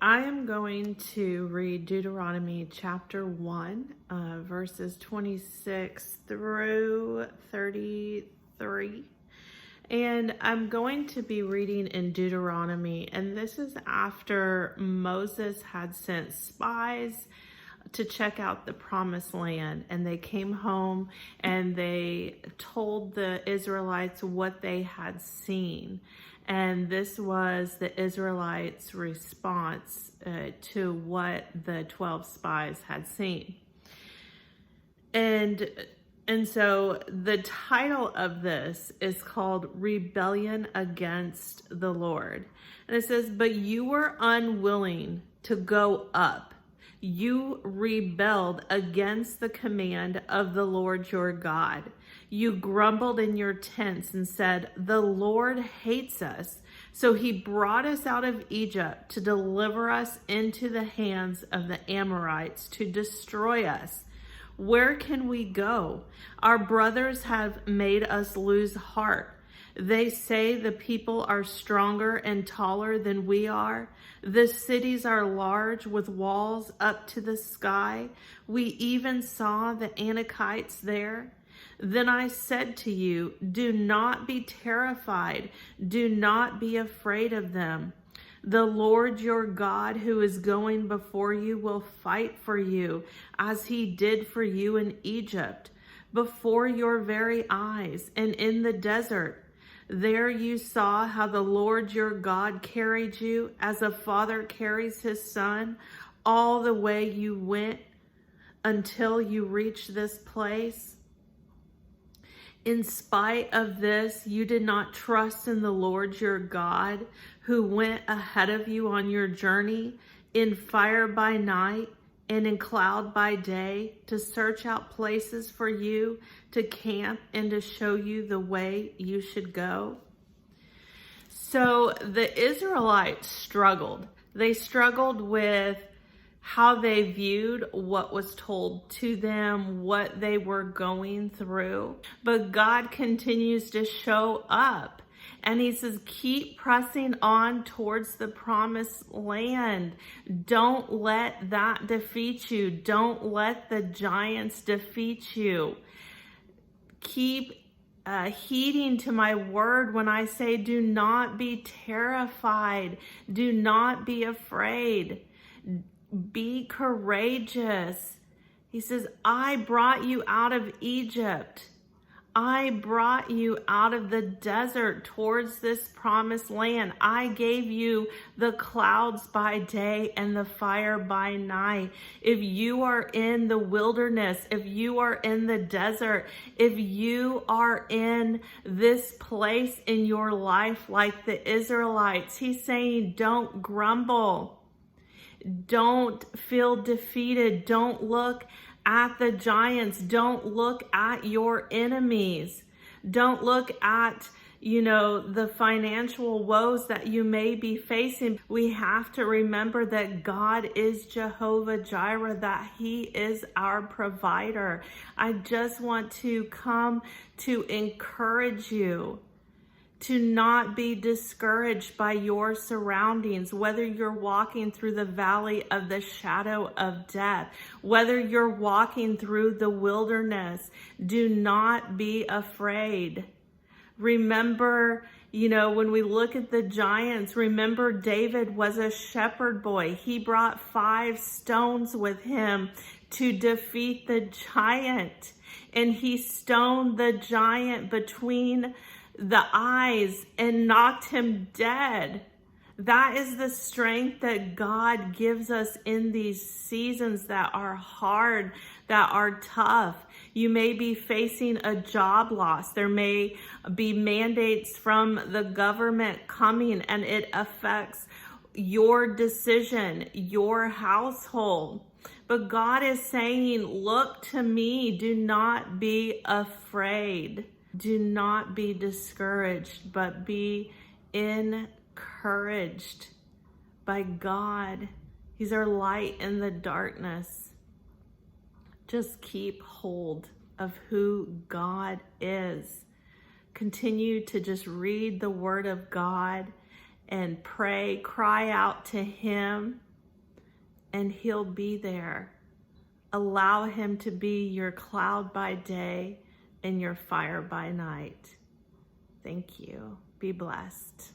I am going to read Deuteronomy chapter 1, verses 26 through 33. And I'm going to be reading in Deuteronomy, and this is after Moses had sent spies to check out the promised land, and they came home and they told the Israelites what they had seen. And this was the Israelites' response to what the 12 spies had seen. And so the title of this is called Rebellion Against the Lord. And it says, "But you were unwilling to go up. You rebelled against the command of the Lord your God. You grumbled in your tents and said, 'The Lord hates us.' So he brought us out of Egypt to deliver us into the hands of the Amorites to destroy us. Where can we go? Our brothers have made us lose heart. They say the people are stronger and taller than we are. The cities are large with walls up to the sky. We even saw the Anakites there. Then I said to you, do not be terrified. Do not be afraid of them. The Lord your God who is going before you will fight for you as he did for you in Egypt, before your very eyes and in the desert. There you saw how the Lord your God carried you as a father carries his son all the way you went until you reached this place. In spite of this, you did not trust in the Lord your God, who went ahead of you on your journey in fire by night and in cloud by day to search out places for you to camp and to show you the way you should go." So the Israelites struggled. They struggled with how they viewed what was told to them, what they were going through. But God continues to show up. And he says, keep pressing on towards the promised land. Don't let that defeat you. Don't let the giants defeat you. Keep heeding to my word when I say, do not be terrified. Do not be afraid. Be courageous. He says, I brought you out of Egypt. I brought you out of the desert towards this promised land. I gave you the clouds by day and the fire by night. If you are in the wilderness, if you are in the desert, if you are in this place in your life like the Israelites, he's saying, don't grumble. Don't feel defeated. Don't look at the giants. Don't look at your enemies. Don't look at, the financial woes that you may be facing. We have to remember that God is Jehovah Jireh, that he is our provider. I just want to come to encourage you to not be discouraged by your surroundings, whether you're walking through the valley of the shadow of death, whether you're walking through the wilderness. Do not be afraid. Remember, when we look at the giants, remember David was a shepherd boy. He brought 5 stones with him to defeat the giant, and he stoned the giant between the eyes and knocked him dead. That is the strength that God gives us in these seasons that are hard, that are tough. You may be facing a job loss. There may be mandates from the government coming, and it affects your decision, your household. But God is saying, look to me. Do not be afraid. Do not be discouraged, but be encouraged by God. He's our light in the darkness. Just keep hold of who God is. Continue to just read the word of God and pray, cry out to him. and he'll be there. Allow him to be your cloud by day and your fire by night. Thank you. Be blessed.